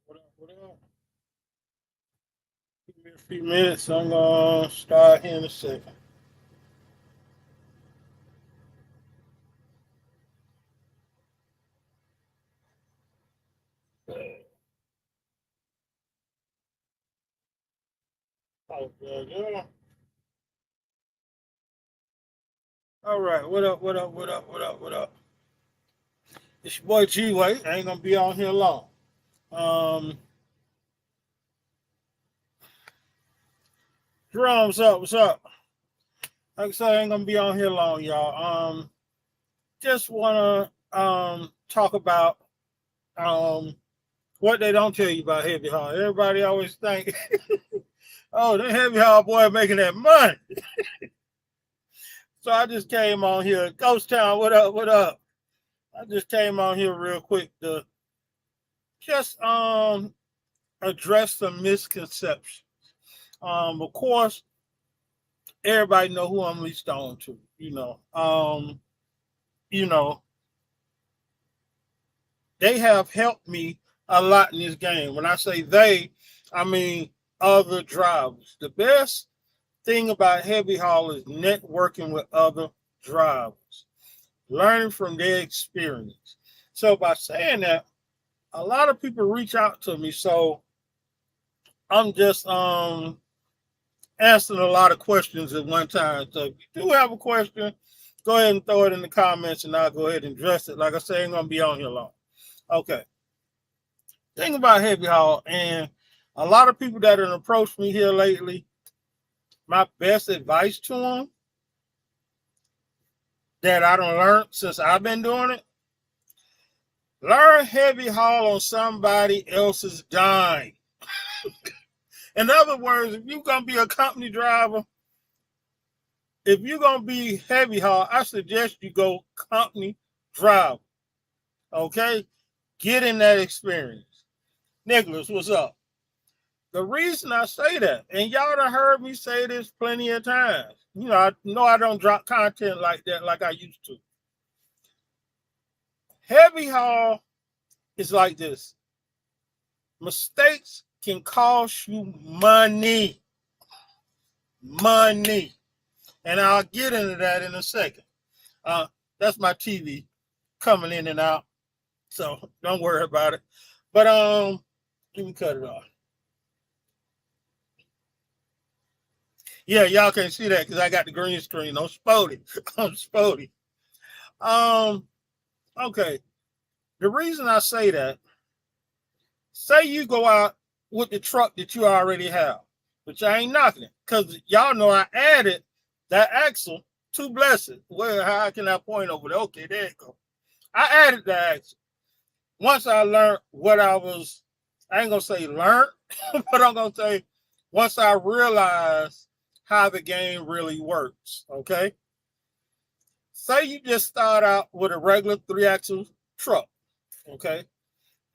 What up? What up? Give me a few minutes. I'm gonna start here in a second. Oh, yeah, yeah. All right. What up? What up? What up? What up? What up? It's your boy G Way. I ain't gonna be on here long. Um, Jerome, what's up? What's up? Like I said, I ain't gonna be on here long, y'all. Just wanna talk about um what they don't tell you about heavy haul. Everybody always think, oh, the heavy haul boy making that money. So I just came on here, Ghost Town. What up? What up? I just came on here real quick to just address some misconceptions. Of course, everybody know who I'm leased on to. You know, they have helped me a lot in this game. When I say they, I mean other drivers. The best thing about heavy haul is networking with other drivers, learning from their experience. So by saying that, a lot of people reach out to me. So I'm just answering a lot of questions at one time. So if you do have a question, go ahead and throw it in the comments and I'll go ahead and address it. Like I said, I ain't gonna be on here long. Okay. Thing about heavy haul, and a lot of people that have approached me here lately, my best advice to them that I don't learn since I've been doing it, learn heavy haul on somebody else's dime. In other words, if you're gonna be a company driver, if you're gonna be heavy haul, I suggest you go company driver. Okay, get in that experience. Nicholas, what's up? The reason I say that, and y'all done heard me say this plenty of times. I know I don't drop content like that like I used to. Heavy haul is like this. Mistakes can cost you money. Money. And I'll get into that in a second. That's my TV coming in and out. So don't worry about it. But let me cut it off. Yeah, y'all can't see that because I got the green screen. I'm spotty. I'm spotty. Um, okay. The reason I say that, say you go out with the truck that you already have, which I ain't knocking it, because y'all know I added that axle to Blessed. Well, how can I point over there? Okay, there you go. I added that axle. Once I learned what I ain't gonna say learned, but I'm gonna say once I realized how the game really works. Okay. Say you just start out with a regular 3-axle truck. Okay.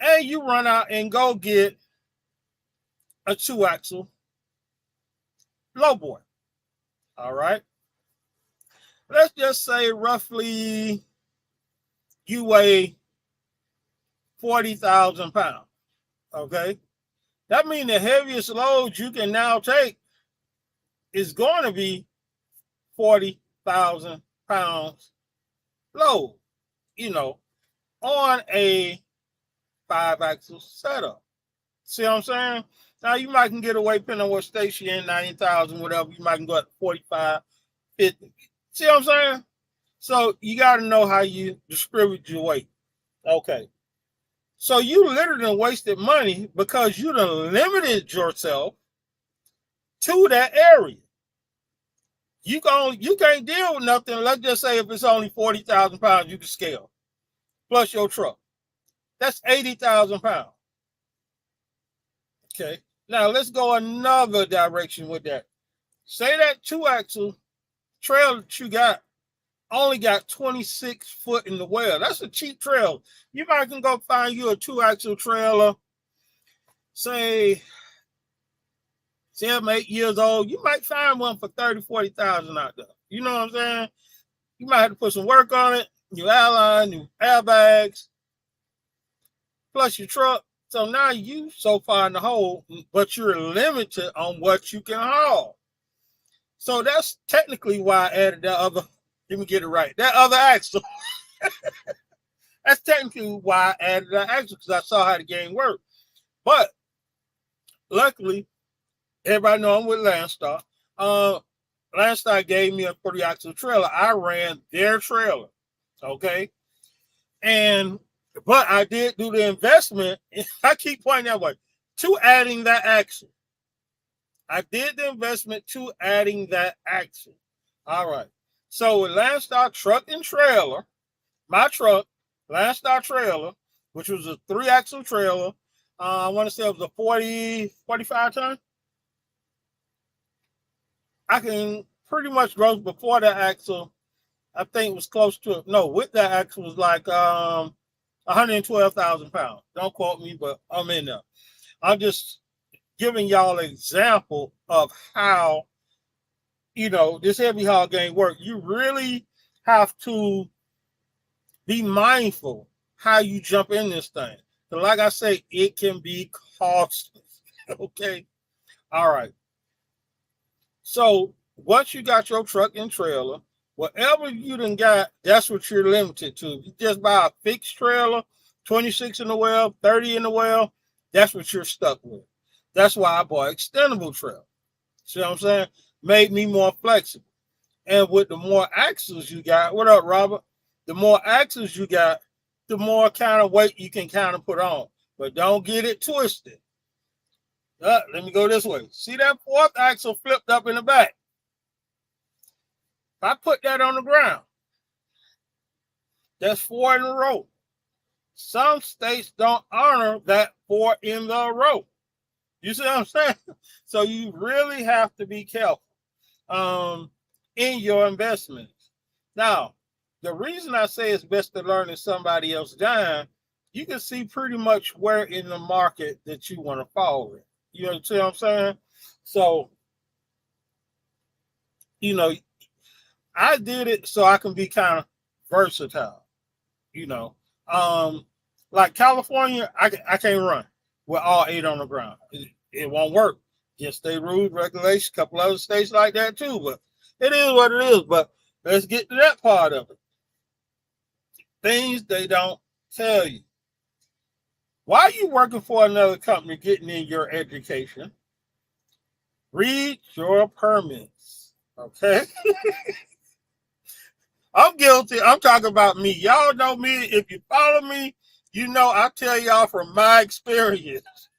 And you run out and go get a 2-axle lowboy. All right. Let's just say roughly you weigh 40,000 pounds. Okay. That means the heaviest load you can now take is going to be 40,000 pounds load, you know, on a 5-axle setup. See what I'm saying? Now you might can get away depending on what station you're in, 90,000, whatever. You might can go up to 45, 50. See what I'm saying? So you got to know how you distribute your weight. Okay. So you literally wasted money because you done limited yourself to that area. You can't deal with nothing. Let's just say if it's only 40,000 pounds, you can scale plus your truck. That's 80,000 pounds. Okay. Now let's go another direction with that. Say that 2-axle trail that you got only got 26 foot in the well. That's a cheap trail. You might can go find you a 2-axle trailer, say 7, 8 years old. You might find one for 30, 40,000 out there. You know what I'm saying? You might have to put some work on it, new airline, new airbags, plus your truck. So now you so far in the hole, but you're limited on what you can haul. So that's technically why I added that other, let me get it right, that other axle. That's technically why I added that axle, because I saw how the game worked. But luckily, everybody know I'm with Landstar. Landstar gave me a 40-axle trailer. I ran their trailer, okay? But I did do the investment. I keep pointing that way, to adding that axle. I did the investment to adding that axle. All right. So with Landstar truck and trailer, my truck, Landstar trailer, which was a 3-axle trailer, I want to say it was a 45 ton. I can pretty much gross before the axle. I think it was close to, no, with that axle was like 112,000 pounds. Don't quote me, but I'm in there. I'm just giving y'all an example of how, this heavy haul game work. You really have to be mindful how you jump in this thing. But like I say, it can be costly. Okay. All right. So once you got your truck and trailer, whatever you done got, that's what you're limited to. If you just buy a fixed trailer, 26 in the well, 30 in the well, that's what you're stuck with. That's why I bought extendable trailer. See what I'm saying? Made me more flexible. And with the more axles you got, what up, Robert? The more axles you got, the more kind of weight you can kind of put on. But don't get it twisted. Let me go this way. See that 4th axle flipped up in the back? If I put that on the ground, that's 4 in a row. Some states don't honor that 4 in the row. You see what I'm saying? So you really have to be careful in your investments. Now, the reason I say it's best to learn in somebody else's dime, you can see pretty much where in the market that you want to follow it. You understand what I'm saying? So, I did it so I can be kind of versatile. Like California, I can't run with all 8 on the ground. It won't work. Just they rules, regulations, a couple other states like that too. But it is what it is. But let's get to that part of it. Things they don't tell you. While you working for another company, getting in your education, read your permits. Okay? I'm guilty. I'm talking about me. Y'all know me. If you follow me, I tell y'all from my experience.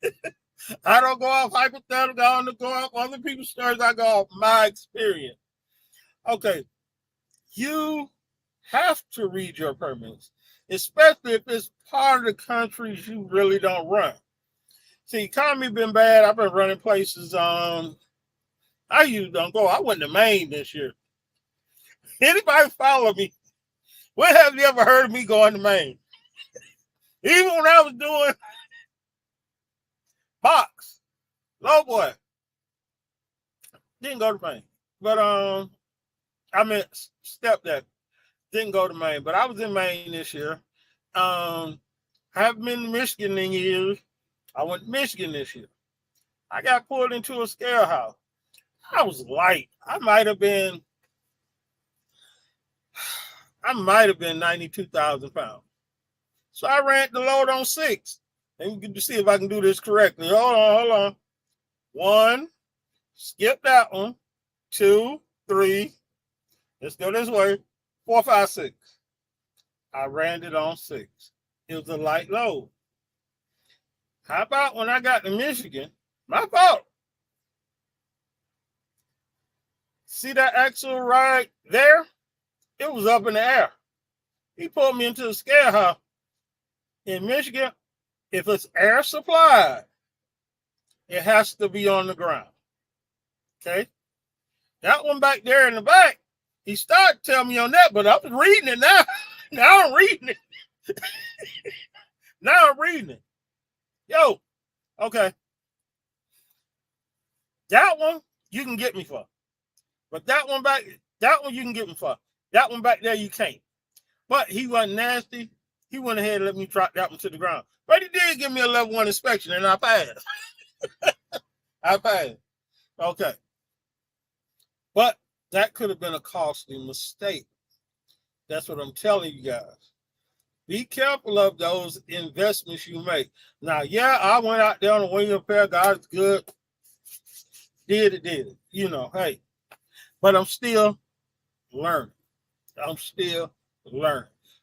I don't go off hypothetical. I don't go off other people's stories. I go off my experience. Okay. You have to read your permits, especially if it's part of the countries you really don't run. See, economy been bad. I've been running places. I usually don't go. I went to Maine this year. Anybody follow me? When have you ever heard of me going to Maine? Even when I was doing box, low boy, didn't go to Maine. But stepdad didn't go to Maine. But I was in Maine this year. Haven't been to Michigan in years. I went to Michigan this year. I got pulled into a scale house. I was light. I might have been 92,000 pounds. So I ran the load on 6. And we can see if I can do this correctly. Hold on. 1, skip that one. 2, 3. Let's go this way. 4, 5, 6. I ran it on 6. It was a light load. How about when I got to Michigan? My fault. See that axle right there? It was up in the air. He pulled me into the scale house. In Michigan, if it's air supplied, it has to be on the ground. Okay? That one back there in the back, he started telling me on that, but I was reading it now. Now I'm reading it. Now I'm reading it. Yo, okay. That one you can get me for. But that one you can get me for. That one back there you can't. But he wasn't nasty. He went ahead and let me drop that one to the ground. But he did did give me a level 1 inspection, and I passed. I passed. Okay. But that could have been a costly mistake. That's what I'm telling you guys. Be careful of those investments you make. Now, yeah, I went out there on a wing repair. God's good. Did it. You know, hey. But I'm still learning.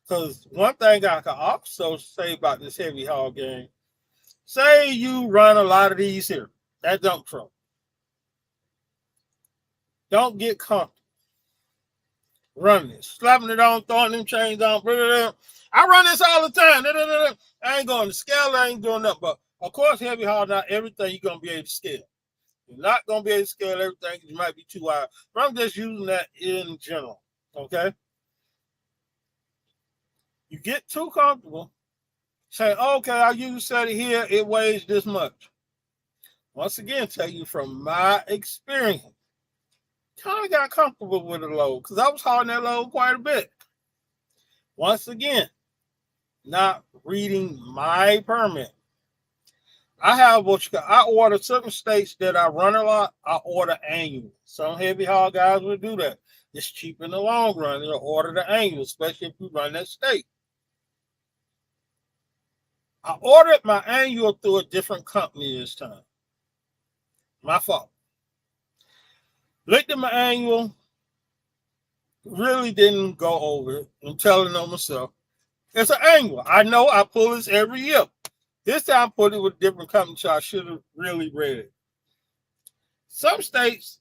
Because one thing I can also say about this heavy haul game, say you run a lot of these here, that dump truck. Don't get comfortable running it, slapping it on, throwing them chains on. Blah, blah, blah. I run this all the time. Blah, blah, blah. I ain't going to scale. I ain't doing nothing. But, of course, heavy haul, not everything you're going to be able to scale. You're not going to be able to scale everything because you might be too wide. But I'm just using that in general, okay? You get too comfortable, say, okay, I usually set it here, it weighs this much. Once again, tell you from my experience, kind of got comfortable with the load because I was hauling that load quite a bit. Once again, not reading my permit. I have I order certain states that I run a lot, I order annual. Some heavy haul guys will do that. It's cheap in the long run. They'll order the annual, especially if you run that state. I ordered my annual through a different company this time. My fault. Looked at my annual, really didn't go over it. I'm telling on myself. It's an annual. I know I pull this every year. This time I put it with a different company, so I should have really read it. Some states,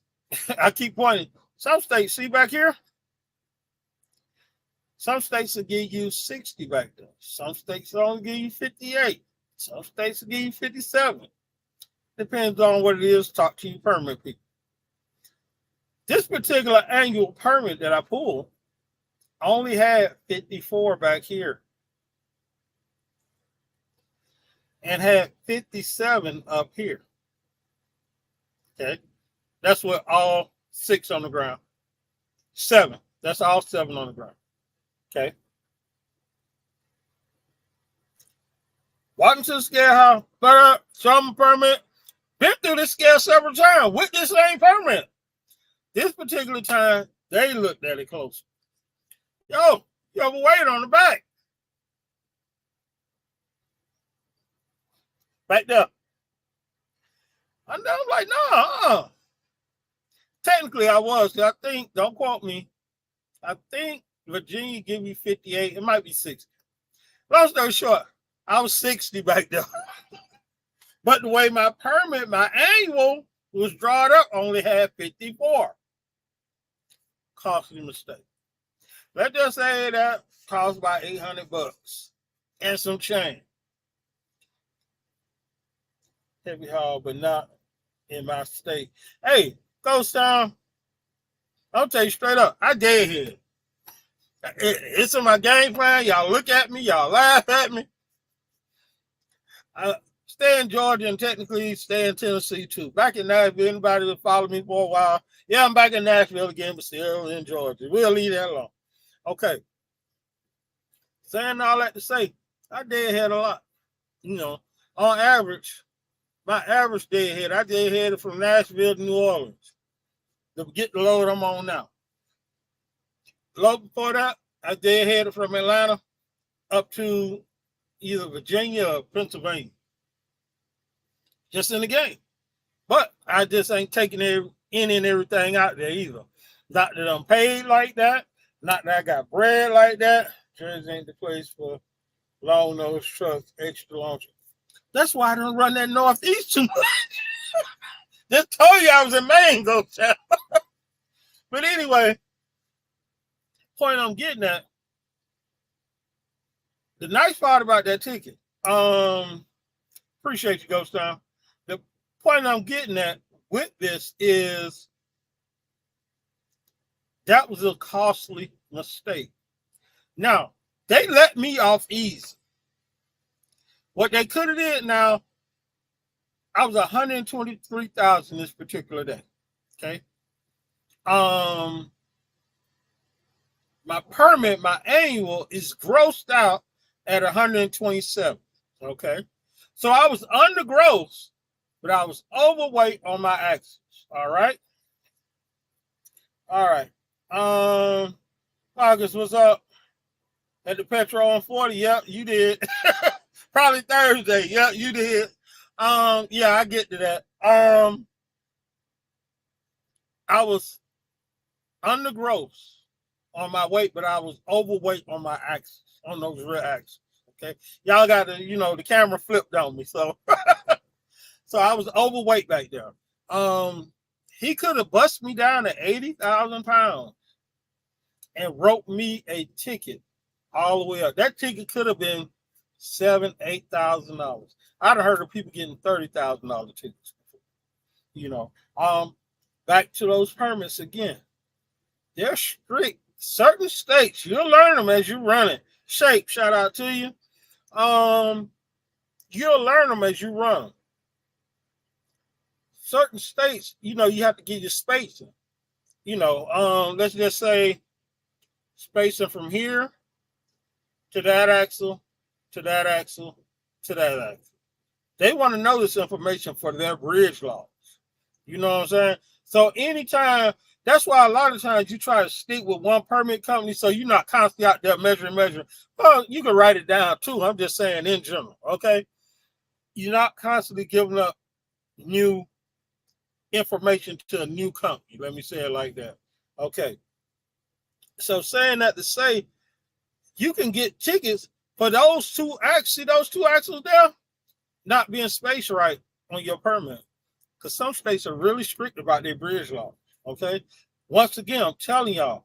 I keep pointing, some states, see back here? Some states will give you 60 back there. Some states will only give you 58. Some states will give you 57. Depends on what it is. Talk to your permit people. This particular annual permit that I pulled only had 54 back here and had 57 up here. Okay. That's what all 6 on the ground. 7. That's all 7 on the ground. Okay. Walking to the scale house, show them a permit. Been through this scale several times with this same permit. This particular time, they looked at it closer. Yo, you overweight on the back. Back there. I'm like, no. Technically, I was. I think, don't quote me. I think Virginia give me 58. It might be 60. Long story short, I was 60 back there. But the way my permit, my annual was drawn up, only had 54. Costly mistake. Let's just say that cost about $800 and some change. Heavy haul, but not in my state. Hey, Ghost Town, I'll tell you straight up, I dead here. It's in my game plan. Y'all look at me, y'all laugh at me. I stay in Georgia and technically stay in Tennessee too. Back in Nashville, anybody that followed me for a while, yeah, I'm back in Nashville again, but still in Georgia. We'll leave that alone. Okay. Saying all that to say, I deadhead a lot. You know, on average, my average deadhead, I deadheaded from Nashville to New Orleans to get the load I'm on now. The load before that, I deadheaded from Atlanta up to either Virginia or Pennsylvania. Just in the game. But I just ain't taking any and everything out there either. Not that I'm paid like that. Not that I got bread like that. Jersey ain't the place for long nose trucks, extra long. That's why I don't run that Northeast too much. Just told you I was in Maine, go child. But anyway, point I'm getting at, the nice part about that ticket, appreciate you, Ghost Town. The point I'm getting at with this is that was a costly mistake. Now, they let me off easy. What they could have did now, I was 123,000 this particular day. Okay. My permit, my annual is grossed out at 127. Okay. So I was under gross, but I was overweight on my axles. All right. All right. August, what's up? At the petrol on 40? Yep, you did. Probably Thursday. Yep, you did. Yeah, I get to that. I was under gross on my weight, but I was overweight on my axles, on those rear axles. Okay. Y'all got the camera flipped on me. So so I was overweight back there. He could have busted me down to 80,000 pounds and wrote me a ticket all the way up. That ticket could have been $7,000-$8,000. I'd have heard of people getting $30,000 tickets before. You know, back to those permits again. They're strict. Certain states, you'll learn them as you run it. Shape, shout out to you. You'll learn them as you run them. Certain states, you have to give you spacing. Let's just say spacing from here to that axle, to that axle, to that axle. They want to know this information for their bridge laws. You know what I'm saying? So anytime, that's why a lot of times you try to stick with one permit company so you're not constantly out there measuring. Well, you can write it down too. I'm just saying in general, okay? You're not constantly giving up new information to a new company. Let me say it like that. Okay. So saying that to say, you can get tickets for those two axles there not being spaced right on your permit. Because some states are really strict about their bridge law. Okay. Once again, I'm telling y'all,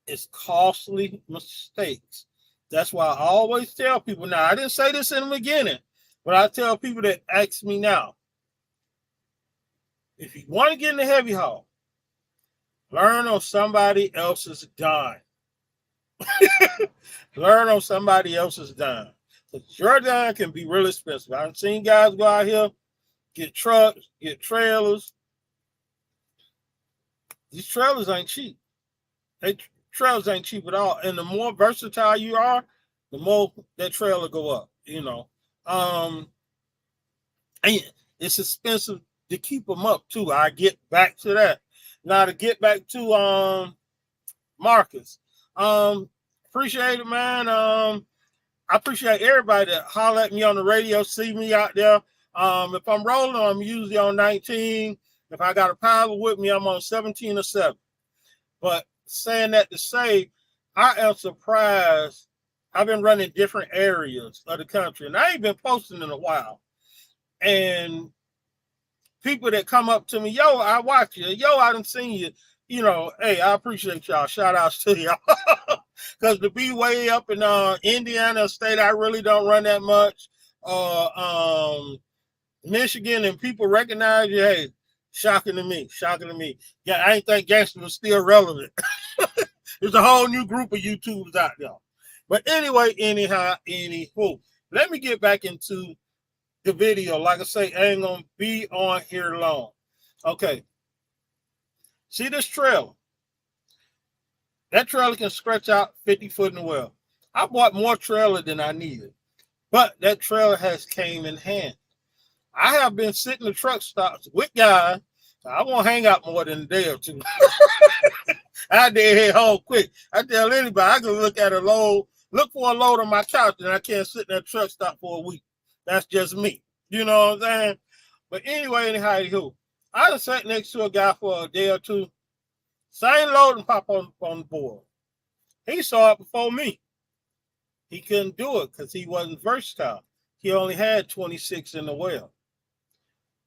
it's costly mistakes. That's why I always tell people now, I didn't say this in the beginning, but I tell people that ask me now, if you want to get in the heavy haul, learn on somebody else's dime. Learn on somebody else's dime. Because your dime can be really expensive. I've seen guys go out here, get trucks, get trailers. These trailers ain't cheap. Trailers ain't cheap at all. And the more versatile you are, the more that trailer go up, And it's expensive to keep them up too. I get back to that. Now to get back to Marcus. Appreciate it, man. I appreciate everybody that holler at me on the radio, see me out there. If I'm rolling, I'm usually on 19. If I got a power with me, I'm on 17 or 7. But saying that to say, I am surprised. I've been running different areas of the country, and I ain't been posting in a while. And people that come up to me, yo, I watch you. Yo, I done seen you. Hey, I appreciate y'all. Shout outs to y'all. Because to be way up in Indiana state, I really don't run that much. Michigan, and people recognize you, hey, shocking to me. Yeah, I ain't think gangster was still relevant. There's a whole new group of YouTubers out there. But anyway, anywho, let me get back into the video. Like I say, I ain't gonna be on here long. Okay. See this trailer? That trailer can stretch out 50 foot in the well. I bought more trailer than I needed, but that trailer has came in hand. I have been sitting in truck stops with guys. I won't hang out more than a day or two. I did head home quick. I tell anybody I can look for a load on my couch, and I can't sit in that truck stop for a week. That's just me. You know what I'm saying? But anyway, anyhow, I just sat next to a guy for a day or two. Same load and pop on the board. He saw it before me. He couldn't do it because he wasn't versatile. He only had 26 in the well.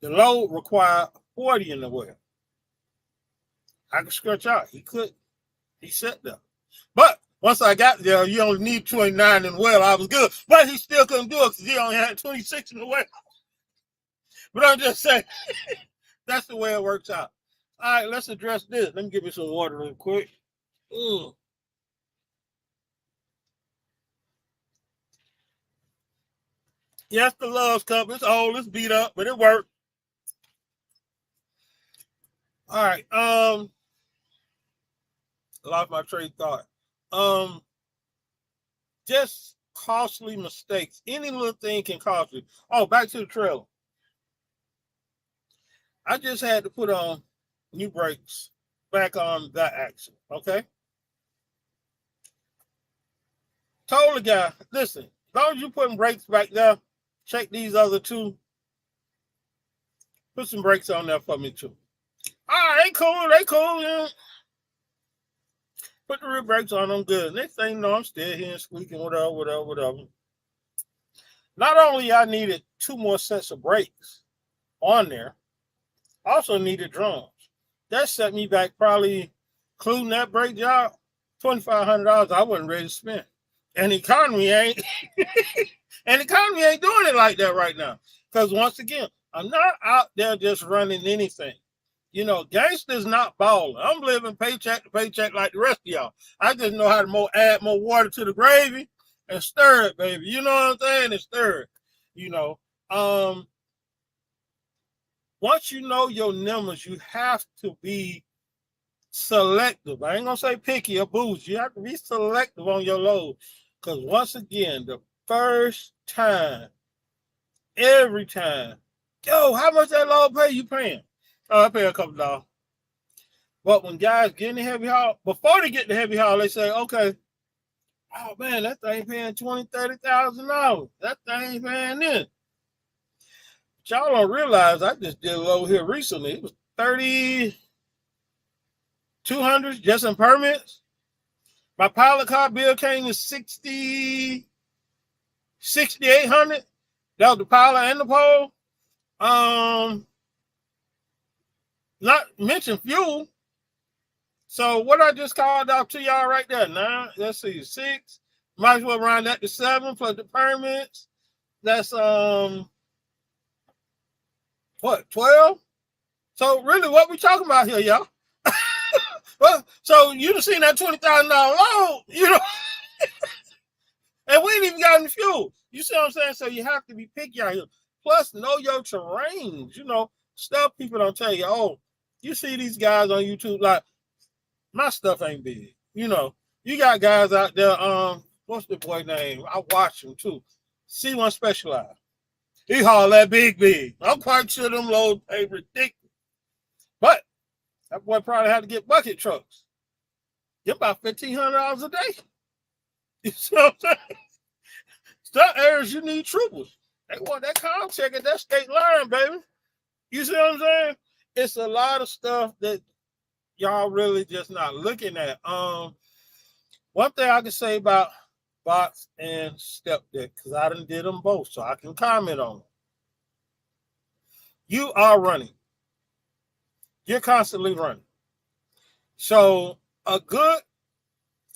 The load required 40 in the well. I could stretch out. He could. He sat there. But once I got there, you only need 29 in the well. I was good. But he still couldn't do it because he only had 26 in the well. But I'm just saying, that's the way it works out. All right, let's address this. Let me give you some water real quick. Yes, the Love's Cup. It's old. It's beat up, but it worked. All right. Lost my train of thought. Just costly mistakes. Any little thing can cost you. Oh, back to the trailer. I just had to put on new brakes back on that axle. Okay. Told the guy, listen, as long as you putting brakes back there, check these other two. Put some brakes on there for me too. All right, they cool. Yeah. Put the rear brakes on them good. Next thing you know, I'm still here and squeaking, whatever. Not only I needed 2 more sets of brakes on there, I also needed drums. That set me back probably, including that brake job, $2,500 I wasn't ready to spend. And the economy ain't doing it like that right now. Because once again, I'm not out there just running anything. You know, gangsters not balling. I'm living paycheck to paycheck like the rest of y'all. I just know how to add more water to the gravy and stir it, baby. You know what I'm saying? And stir it. You know, once you know your numbers, you have to be selective. I ain't gonna say picky or bougie. You have to be selective on your load. Because once again, the first time, every time, yo, how much that load pay you paying? Oh, I pay a couple dollars. But when guys get in the heavy haul, before they get the heavy haul, they say, okay, oh man, that thing paying $20,000, $30,000. That thing ain't paying this. But y'all don't realize I just did a load here recently. It was 3,200 just in permits. My pilot car bill came to 6,800. That was the pilot and the pole. Not mention fuel. So what I just called out to y'all right there, 9, let's see, 6. Might as well round that to 7 plus the permits. That's what, 12? So really what we talking about here, y'all? Well, so you done seen that $20,000 load, you know, and we ain't even got any fuel. You see what I'm saying? So you have to be picky out here. Plus, know your terrains. You know, stuff people don't tell you. Oh, you see these guys on YouTube, like, my stuff ain't big. You know, you got guys out there, what's the boy name? I watch him too. C1 Specialized. He haul that big. I'm quite sure them loads pay ridiculous. But that boy probably had to get bucket trucks. Get about $1,500 a day. You see what I'm saying? Some areas you need troopers. They want that contract at that state line, baby. You see what I'm saying? It's a lot of stuff that y'all really just not looking at. One thing I can say about box and step deck, because I done did them both, so I can comment on them. You are running. You're constantly running. So I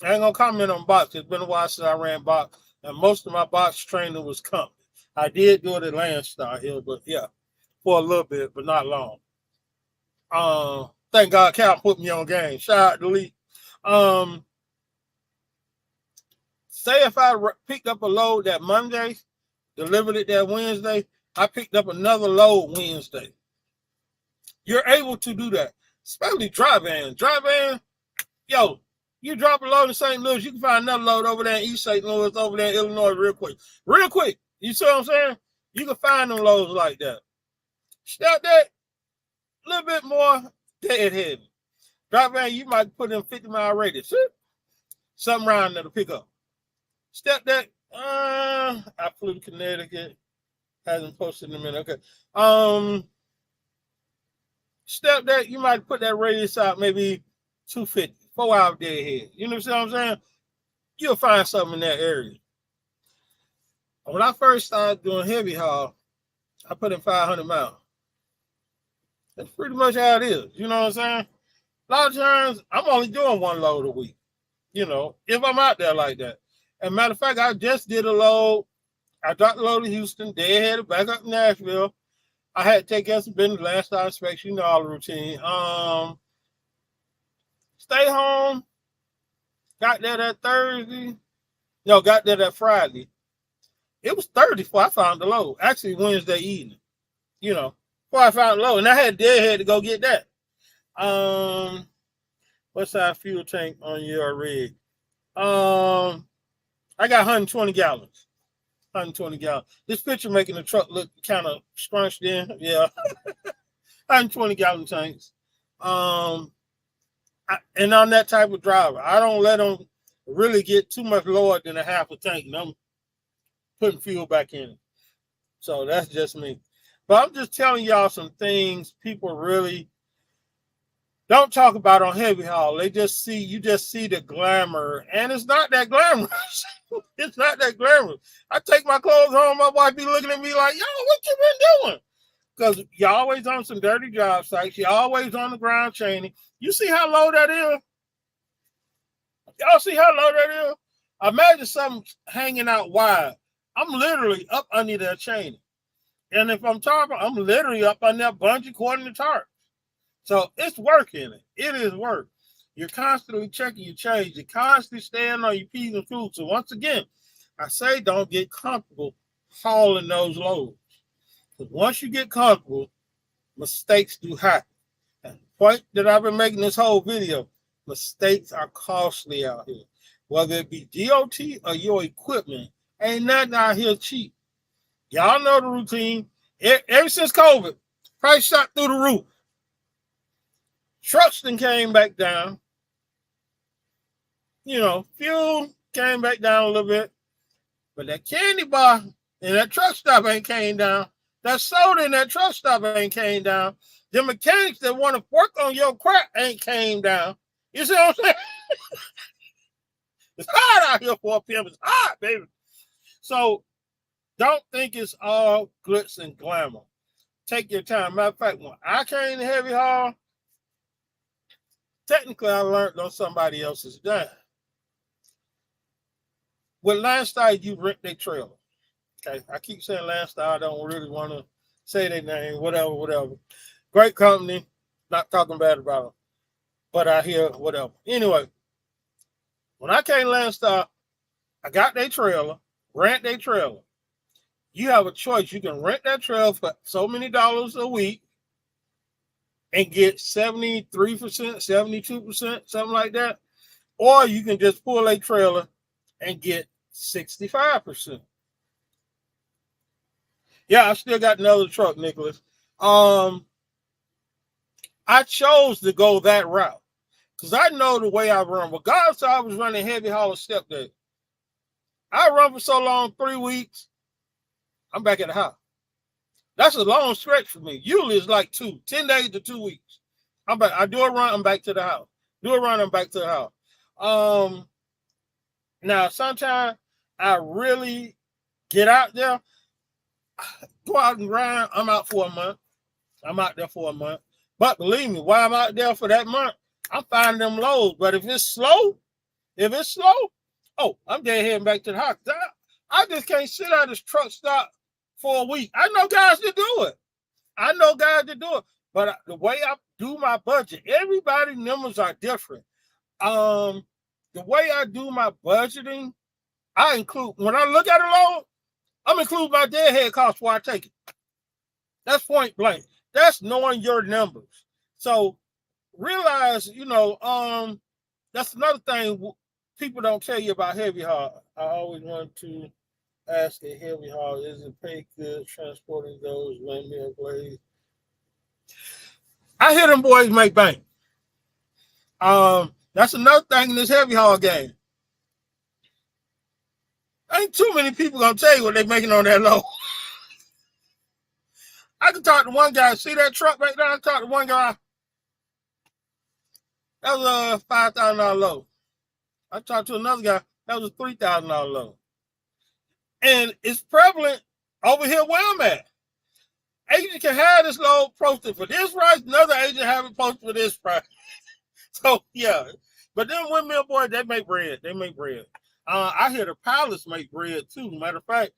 ain't gonna comment on box. It's been a while since I ran box, and most of my box training was company. I did do it at Landstar Hill, but yeah, for a little bit, but not long. Thank God Cal put me on game. Shout out to Lee. Say if I picked up a load that Monday, delivered it that Wednesday, I picked up another load Wednesday. You're able to do that, especially dry van. Dry van, yo, you drop a load in St. Louis, you can find another load over there in East St. Louis, over there in Illinois real quick. Real quick. You see what I'm saying? You can find them loads like that. Step that, a little bit more dead heavy. Dry van, you might put in 50-mile radius. Something around there to pick up. Step that, I flew to Connecticut. Hasn't posted in a minute. Okay. Step that, you might put that radius out maybe 250, 4 hours dead ahead. You know what I'm saying? You'll find something in that area. When I first started doing heavy haul, I put in 500 miles. That's pretty much how it is. You know what I'm saying? A lot of times, I'm only doing 1 load a week. You know, if I'm out there like that. As a matter of fact, I just did a load. I dropped the load in Houston, deadheaded back up to Nashville. I had to take care of some business, last time inspection, you know all the routine. Stay home. Got there that Thursday. No, got there that Friday. It was Thursday before I found the load. Actually, Wednesday evening. You know, before I found the load. And I had deadhead to go get that. What size fuel tank on your rig? I got 120 gallons. 120 gallons. This picture making the truck look kind of scrunched in. Yeah. 120 gallon tanks. And I'm that type of driver. I don't let them really get too much lower than a half a tank, and I'm putting fuel back in it. So that's just me. But I'm just telling y'all some things people really don't talk about on heavy haul. They just see, you just see the glamour, and it's not that glamorous. It's not that glamorous. I take my clothes home, my wife be looking at me like, yo, what you been doing? Because you're always on some dirty job sites. You're always on the ground chaining. You see how low that is? Y'all see how low that is? Imagine something hanging out wide. I'm literally up under that chain. And if I'm talking, I'm literally up on that bungee cord in the tarp. So it's work in it. It is work. You're constantly checking your chains. You're constantly staying on your P's and Q's. So once again, I say don't get comfortable hauling those loads. Because once you get comfortable, mistakes do happen. And the point that I've been making this whole video, mistakes are costly out here. Whether it be DOT or your equipment, ain't nothing out here cheap. Y'all know the routine. Ever since COVID, price shot through the roof. Trucks then came back down. You know, fuel came back down a little bit. But that candy bar and that truck stop ain't came down. That soda in that truck stop ain't came down. The mechanics that want to work on your crap ain't came down. You see what I'm saying? It's hot out here for a pimp. It's hot, baby. So don't think it's all glitz and glamour. Take your time. Matter of fact, when I came to heavy haul, technically I learned on somebody else's dime. With Landstar, you rent their trailer. Okay, I keep saying Landstar. I don't really want to say their name, whatever. Great company. Not talking bad about them. But I hear whatever. Anyway, when I came to Landstar, I got their trailer, rent their trailer. You have a choice. You can rent that trailer for so many dollars a week and get 73%, 72%, something like that. Or you can just pull a trailer and get 65%. Yeah, I still got another truck, Nicholas. I chose to go that route because I know the way I run. Regardless, I was running heavy haul step day. I run for so long, 3 weeks, I'm back at the house. That's a long stretch for me. Usually it's like 10 days to 2 weeks. I'm back. I do a run, I'm back to the house. Do a run, I'm back to the house. Now, sometimes I really get out there, go out and grind. I'm out for a month. I'm out there for a month. But believe me, while I'm out there for that month, I'm finding them lows. But if it's slow, oh, I'm dead heading back to the house. I just can't sit at this truck stop for a week. I know guys that do it. But the way I do my budget, everybody's numbers are different. The way I do my budgeting, I include, when I look at a load, I'm including my deadhead cost before I take it. That's point blank. That's knowing your numbers. So realize, that's another thing people don't tell you about heavy haul. I always want to ask a heavy haul, is it pay good transporting those windmill blades? I hear them boys make bank. That's another thing in this heavy haul game. Ain't too many people gonna tell you what they're making on that load. I can talk to one guy. See that truck right there? I talked to one guy. That was a $5,000 load. I talked to another guy. That was a $3,000 load. And it's prevalent over here where I'm at. Agent can have this load posted for this price. Another agent have it posted for this price. So, yeah. But them windmill boys, they make bread. I hear the pilots make bread, too. Matter of fact,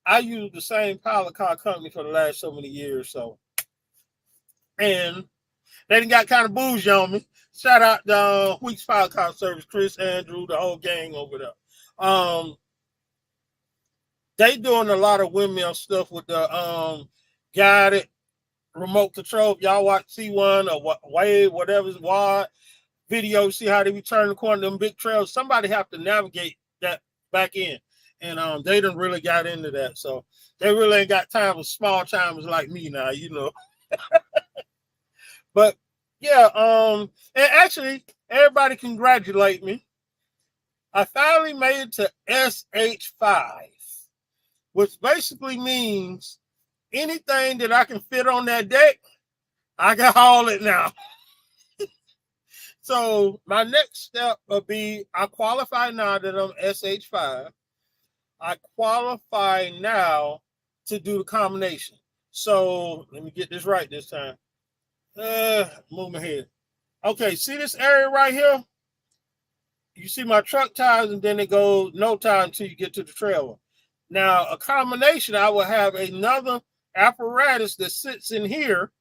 I use the same pilot car company for the last so many years. So, and they done got kind of bougie on me. Shout out to Weeks Pilot Car Service, Chris, Andrew, the whole gang over there. They doing a lot of windmill stuff with the guided remote control. If y'all watch C1 or Wave, whatever's wide video, see how they be turning the corner, them big trails. Somebody have to navigate that back in. and they done really got into that. So they really ain't got time for small timers like me now, you know. But yeah, and actually everybody congratulate me. I finally made it to SH5, which basically means anything that I can fit on that deck, I can haul it now. So my next step will be I qualify now that I'm SH5. I qualify now to do the combination. So let me get this right this time. Move my head. Okay, see this area right here? You see my truck tires, and then it goes no tire until you get to the trailer. Now, a combination, I will have another apparatus that sits in here.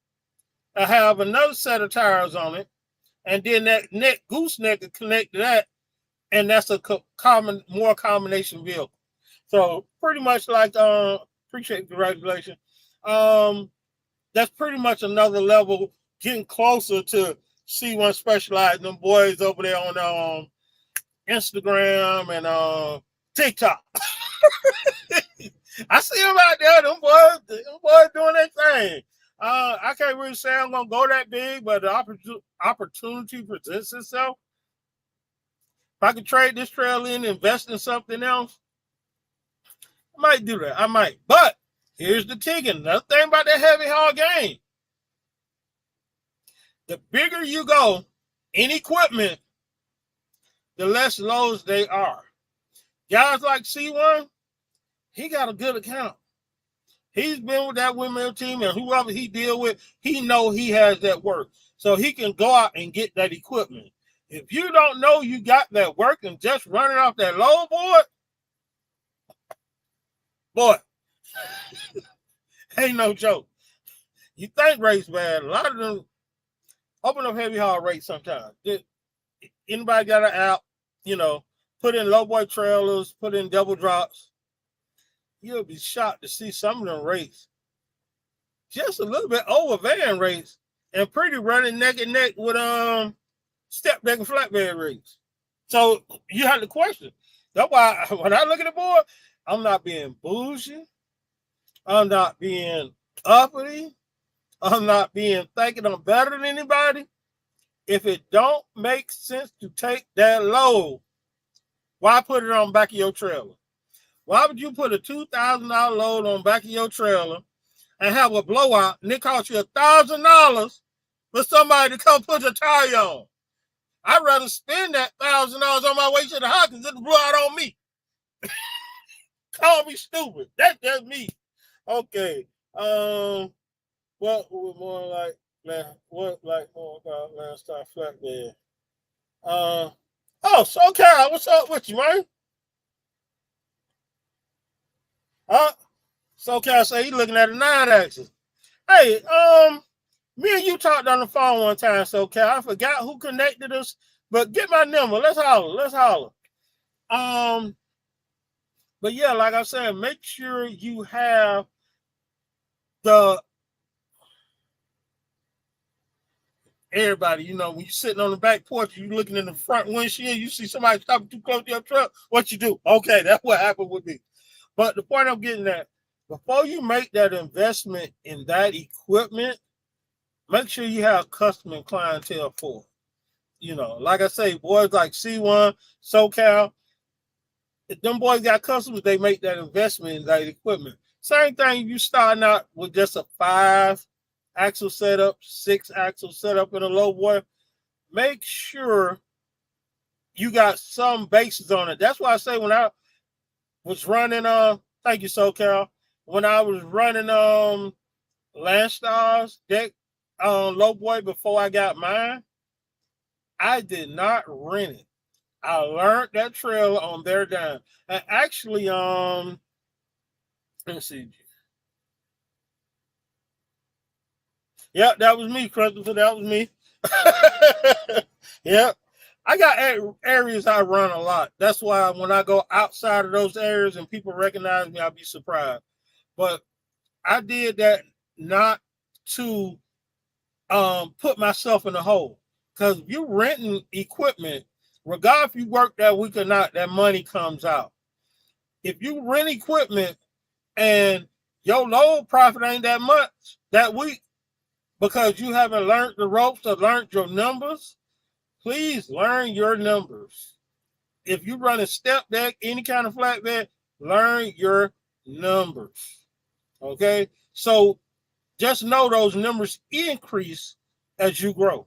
I have another set of tires on it, and then that gooseneck will connect to that, and that's a more combination vehicle. So pretty much like appreciate the congratulations. That's pretty much another level, getting closer to C1 Specialized. Them boys over there on Instagram and TikTok. I see them out there. Them boys doing their thing. I can't really say I'm gonna go that big, but the opportunity presents itself. If I could trade this trail in, invest in something else, I might do that. I might. But here's the ticket. Another thing about that heavy haul game. The bigger you go in equipment, the less loads they are. Guys like C1, he got a good account. He's been with that windmill team, and whoever he deal with, he know he has that work. So he can go out and get that equipment. If you don't know you got that work and just running off that load boy, ain't no joke. You think race bad. A lot of them open up heavy haul rates sometimes. Anybody got an app, put in low boy trailers, put in double drops. You'll be shocked to see some of them rates just a little bit over van rates and pretty running neck and neck with step deck and flatbed rates. So you have to question. That's why when I look at the board, I'm not being bougie. I'm not being uppity. I'm not being thinking I'm better than anybody. If it don't make sense to take that load, why put it on the back of your trailer? Why would you put a $2,000 load on the back of your trailer and have a blowout and it costs you $1,000 for somebody to come put your tire on? I'd rather spend that $1,000 on my way to the house than blow out on me. Call me stupid. That's just me. Okay. What was more like that? What like more about last time flatbed? So Kyle, what's up with you, man? So Kyle say he looking at a 9-axis. Hey, me and you talked on the phone one time, so Kyle. I forgot who connected us, but get my number. Let's holler. But yeah, like I said, make sure you have everybody, when you're sitting on the back porch, you're looking in the front windshield, you see somebody stopping too close to your truck, what you do? Okay, that's what happened with me. But the point I'm getting at, before you make that investment in that equipment, make sure you have custom and clientele for it. Like I say, boys like C1, SoCal, if them boys got customers, they make that investment in that equipment. Same thing, you starting out with just a 5-axle setup, 6-axle setup in a low boy. Make sure you got some bases on it. That's why I say when I was running thank you, SoCal. When I was running Landstar's deck low boy before I got mine, I did not rent it. I learned that trailer on their dime. And actually, let's see. Yep, that was me, Christopher. That was me. Yep. I got areas I run a lot. That's why when I go outside of those areas and people recognize me, I'll be surprised. But I did that not to put myself in a hole. Because if you're renting equipment, regardless if you work that week or not, that money comes out. if you rent equipment and your load profit ain't that much that week because you haven't learned the ropes or learned your numbers, please learn your numbers. If you run a step deck, any kind of flatbed, learn your numbers. Okay? So just know those numbers increase as you grow.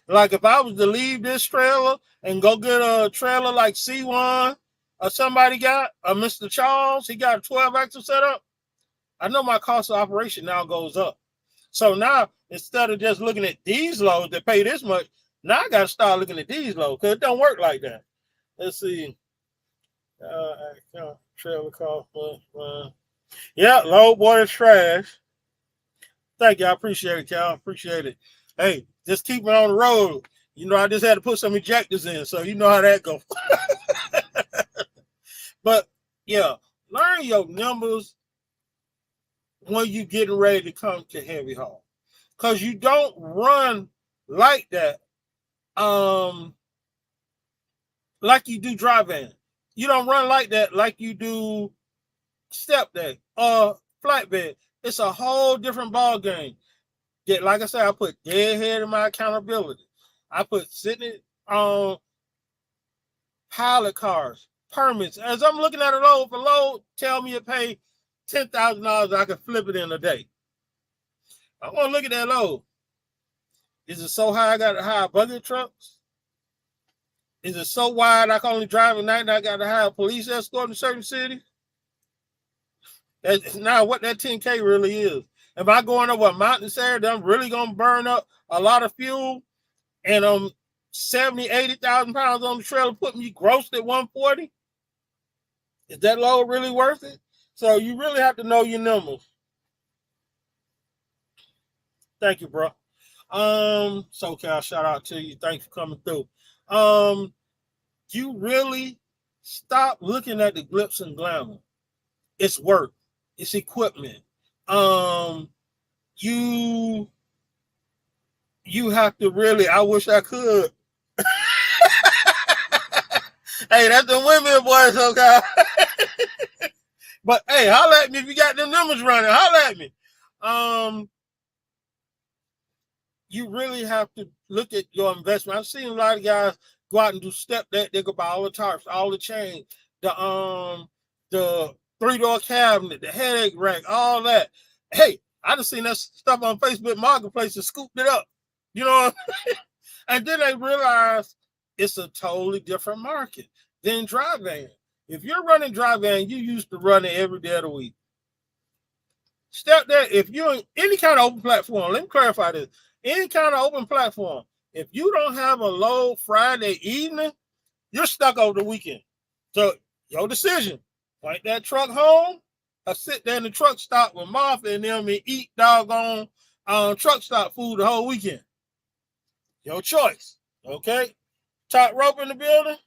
Like if I was to leave this trailer and go get a trailer like C1 or somebody got, or Mr. Charles, he got a 12 axle setup, I know my cost of operation now goes up. So now, instead of just looking at these loads that pay this much, now I got to start looking at these loads because it don't work like that. Let's see. Trailer cost. Yeah, load boy is trash. Thank you. I appreciate it, Cal. Appreciate it. Hey, just keep it on the road. You know, I just had to put some ejectors in, so you know how that goes. But yeah, learn your numbers when you getting ready to come to heavy haul, because you don't run like that, like you do dry van. You don't run like that like you do step deck or flatbed. It's a whole different ball game. Yeah, like I said, I put deadhead in my accountability. I put sitting on pilot cars, permits. As I'm looking at a load, for load, tell me it pay $10,000, I can flip it in a day. I want to look at that load. Is it so high I got to hire bucket trucks? Is it so wide I can only drive at night and I got to hire a police escort in certain cities? That's now what that 10K really is. If I going over a mountain area, I'm really going to burn up a lot of fuel, and 70, 80,000 pounds on the trailer, put me grossed at 140. Is that load really worth it? So you really have to know your numbers. Thank you, bro. SoCal, shout out to you. Thanks for coming through. You really stop looking at the glitz and glamour. It's work. It's equipment. You have to really, I wish I could. Hey, that's the women, boys, okay? But hey, holla at me if you got them numbers running. Holla at me. You really have to look at your investment. I've seen a lot of guys go out and do step deck. They go buy all the tarps, all the chain, the 3-door cabinet, the headache rack, all that. Hey, I just seen that stuff on Facebook Marketplace and scooped it up. You know, and then they realize it's a totally different market than dry van. If you're running dry van, you used to run it every day of the week. Step there. If you're in any kind of open platform, let me clarify this. Any kind of open platform, if you don't have a load Friday evening, you're stuck over the weekend. So your decision. Take that truck home or sit there in the truck stop with Martha and them and eat doggone truck stop food the whole weekend. Your choice. Okay? Top rope in the building.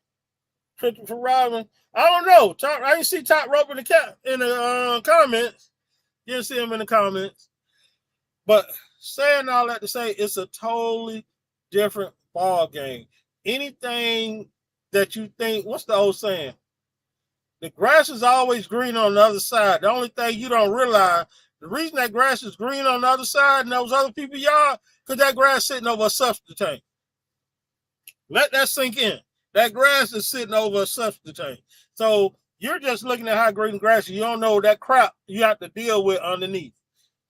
Christopher Robin. I don't know. I didn't see top rope in the comments. Didn't see him in the comments. But saying all that to say, it's a totally different ball game. Anything that you think, what's the old saying? The grass is always green on the other side. The only thing you don't realize, the reason that grass is green on the other side and those other people's yard, because that grass is sitting over a substitute tank. Let that sink in. That grass is sitting over a substitute tank. So you're just looking at how green the grass is. You don't know that crap you have to deal with underneath.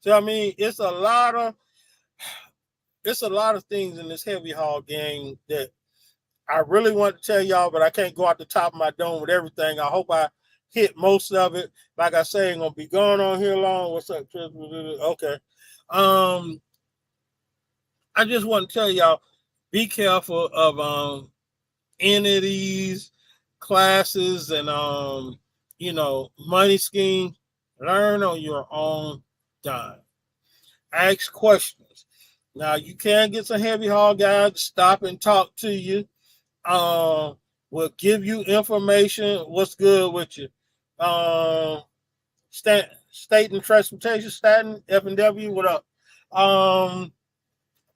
So I mean, it's a lot of things in this heavy haul game that I really want to tell y'all, but I can't go out the top of my dome with everything. I hope I hit most of it. Like I say, I'm gonna be going on here long. What's up, Chris? Okay. I just want to tell y'all, be careful of any of these classes and money schemes. Learn on your own time. Ask questions. Now you can get some heavy haul guys to stop and talk to you. Will give you information. What's good with you? State and Transportation, Staten, F&W, what up?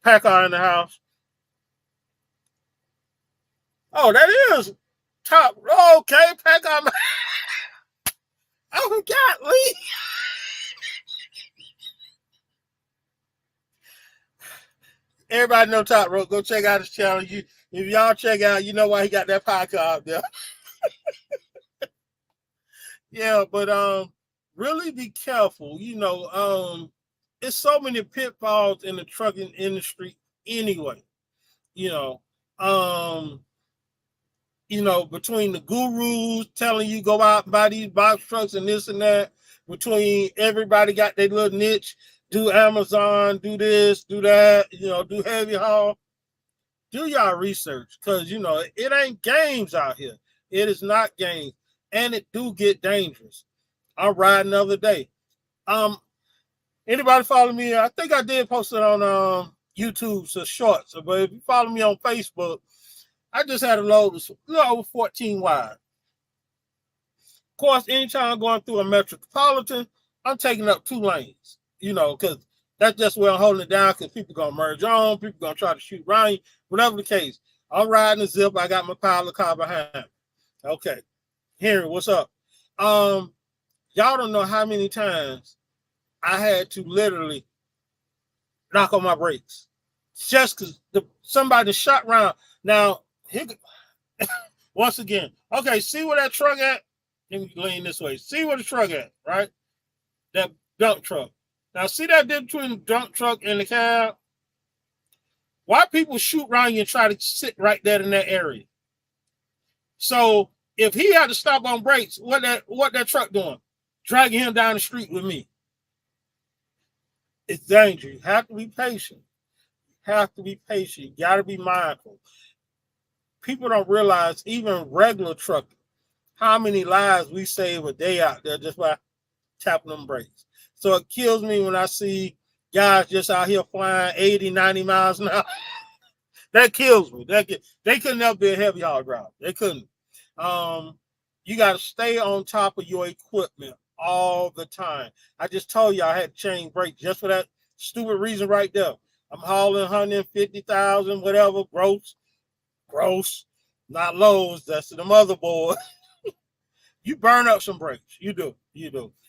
Packard in the house. Oh, that is top. Okay, Packard. I forgot, Lee. Everybody know Top Rope. Go check out his channel. If y'all check out, you know why he got that podcast out there. Yeah, but really be careful. It's so many pitfalls in the trucking industry anyway. You know, um, between the gurus telling you go out and buy these box trucks and this and that, between everybody got their little niche, do Amazon, do this, do that, do heavy haul. Do y'all research, because it ain't games out here. It is not games, and it do get dangerous. I'm riding the other day. Anybody follow me? I think I did post it on YouTube, so shorts. But if you follow me on Facebook, I just had a load of a little over 14 wide. Of course, anytime I'm going through a metropolitan, I'm taking up 2 lanes, because that's just where I'm holding it down, because people going to merge on, people going to try to shoot around you, whatever the case. I'm riding the zip. I got my pilot car behind. Okay. Henry, what's up? Y'all don't know how many times I had to literally knock on my brakes just because somebody shot around. Now, once again, okay, see where that truck at? Let me lean this way. See where the truck at, right? That dump truck. Now, see that difference between the dump truck and the cab? Why people shoot around you and try to sit right there in that area? So, if he had to stop on brakes, what that truck doing? Dragging him down the street with me. It's dangerous. You have to be patient. You got to be mindful. People don't realize, even regular trucking, how many lives we save a day out there just by tapping them brakes. So it kills me when I see guys just out here flying 80, 90 miles an hour. That kills me. They couldn't never be a heavy haul driver. They couldn't. You got to stay on top of your equipment all the time. I just told you I had to change brakes just for that stupid reason right there. I'm hauling 150,000, whatever, gross, not lows. That's the motherboard. You burn up some brakes. You do.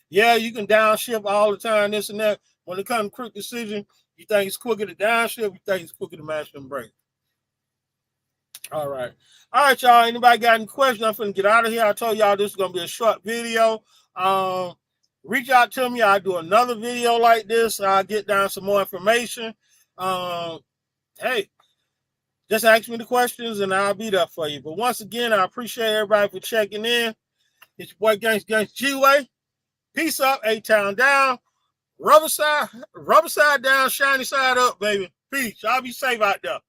Yeah, you can downshift all the time, this and that. When it comes to quick decision, you think it's quicker to downshift, you think it's quicker to match them brakes. All right, y'all. Anybody got any questions? I'm finna get out of here. I told y'all this is gonna be a short video. Reach out to me. I'll do another video like this. I'll get down some more information. Hey, just ask me the questions and I'll be there for you. But once again, I appreciate everybody for checking in. It's your boy Gangsta G-Way. Peace up, A-Town down. Rubber side down, shiny side up, baby. Peace. Y'all be safe out there.